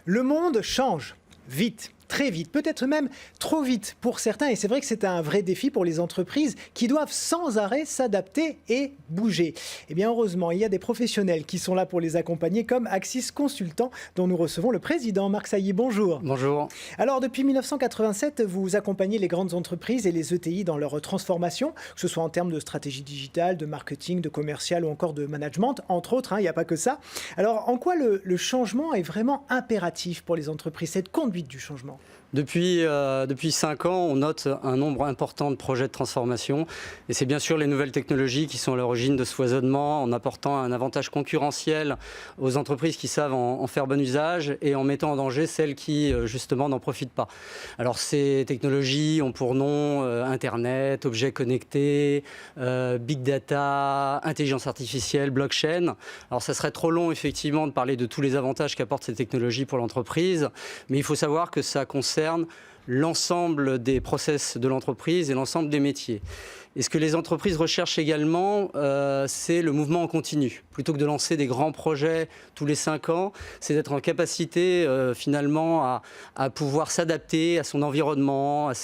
Le monde change vite, très vite, peut-être même trop vite pour certains. Et c'est vrai que c'est un vrai défi pour les entreprises qui doivent sans arrêt s'adapter et bouger. Eh bien, heureusement, il y a des professionnels qui sont là pour les accompagner, comme Axis Consultant, dont nous recevons le président, Marc Sailly. Bonjour. Bonjour. Alors, depuis 1987, vous accompagnez les grandes entreprises et les ETI dans leur transformation, que ce soit en termes de stratégie digitale, de marketing, de commercial ou encore de management, entre autres, il n'y a pas que ça. Alors, en quoi le changement est vraiment impératif pour les entreprises, cette conduite du changement ? Depuis 5 ans, on note un nombre important de projets de transformation. Et c'est bien sûr les nouvelles technologies qui sont à l'origine de ce foisonnement, en apportant un avantage concurrentiel aux entreprises qui savent en faire bon usage et en mettant en danger celles qui, justement, n'en profitent pas. Alors, ces technologies ont pour nom Internet, objets connectés, Big Data, intelligence artificielle, blockchain. Alors, ça serait trop long, effectivement, de parler de tous les avantages qu'apportent ces technologies pour l'entreprise. Mais il faut savoir que ça concerne l'ensemble des process de l'entreprise et l'ensemble des métiers. Et ce que les entreprises recherchent également, c'est le mouvement en continu. Plutôt que de lancer des grands projets tous les 5 ans, c'est d'être en capacité finalement à pouvoir s'adapter à son environnement, à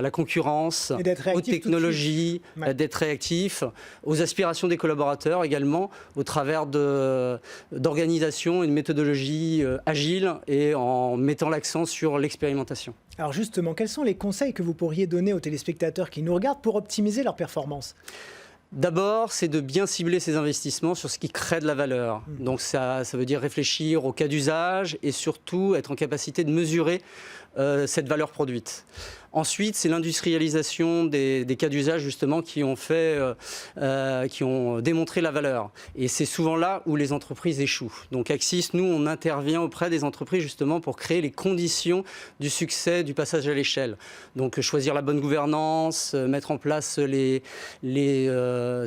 la concurrence, aux technologies, d'être réactif, aux aspirations des collaborateurs également, au travers d'organisations et de méthodologies agiles et en mettant l'accent sur l'expérimentation. Alors justement, quels sont les conseils que vous pourriez donner aux téléspectateurs qui nous regardent pour optimiser leur performance ? D'abord, c'est de bien cibler ses investissements sur ce qui crée de la valeur. Donc ça veut dire réfléchir au cas d'usage et surtout être en capacité de mesurer cette valeur produite. Ensuite, c'est l'industrialisation des cas d'usage justement qui ont démontré la valeur. Et c'est souvent là où les entreprises échouent. Donc Axis, nous, on intervient auprès des entreprises justement pour créer les conditions du succès du passage à l'échelle. Donc choisir la bonne gouvernance, mettre en place les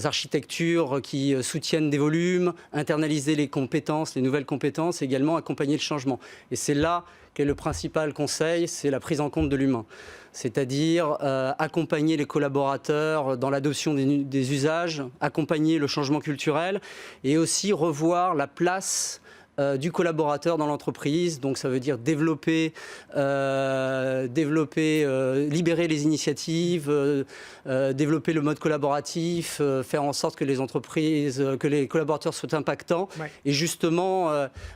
architectures qui soutiennent des volumes, internaliser les compétences, les nouvelles compétences, également accompagner le changement. Et c'est là qu'est le principal conseil, c'est la prise en compte de l'humain. C'est-à-dire accompagner les collaborateurs dans l'adoption des usages, accompagner le changement culturel et aussi revoir la place du collaborateur dans l'entreprise. Donc ça veut dire développer, libérer les initiatives, développer le mode collaboratif, faire en sorte que les collaborateurs soient impactants. Ouais. Et justement,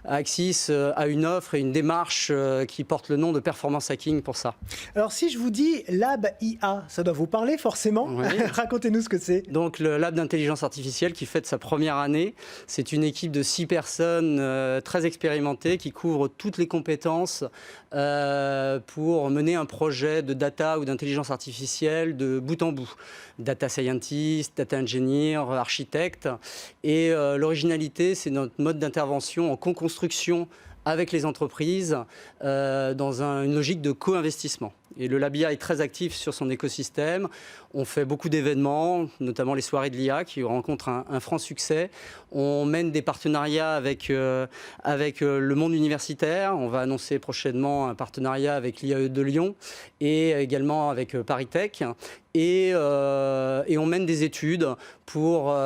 Axis a une offre et une démarche qui porte le nom de Performance Hacking pour ça. Alors si je vous dis Lab IA, ça doit vous parler forcément. Oui. Racontez-nous ce que c'est. Donc le Lab d'intelligence artificielle qui fête sa première année, c'est une équipe de 6 personnes très expérimenté qui couvre toutes les compétences pour mener un projet de data ou d'intelligence artificielle de bout en bout. Data scientist, data engineer, architecte. Et l'originalité, c'est notre mode d'intervention en co-construction avec les entreprises dans une logique de co-investissement. Et le Labia est très actif sur son écosystème. On fait beaucoup d'événements, notamment les soirées de l'IA qui rencontrent un franc succès. On mène des partenariats avec le monde universitaire. On va annoncer prochainement un partenariat avec l'IAE de Lyon et également avec Paris Tech. Et on mène des études pour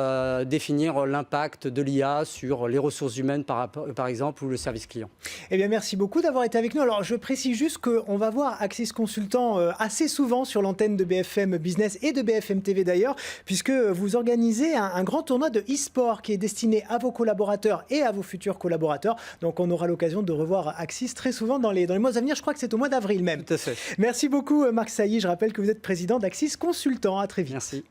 définir l'impact de l'IA sur les ressources humaines, par exemple, ou le service client. Eh bien, merci beaucoup d'avoir été avec nous. Alors, je précise juste qu'on va voir Axis Consultant assez souvent sur l'antenne de BFM Business et de BFM TV d'ailleurs, puisque vous organisez un grand tournoi de e-sport qui est destiné à vos collaborateurs et à vos futurs collaborateurs. Donc, on aura l'occasion de revoir Axis très souvent dans les mois à venir. Je crois que c'est au mois d'avril même. Tout à fait. Merci beaucoup, Marc Sailly. Je rappelle que vous êtes président d'Axis Consultant. À très vite. Merci.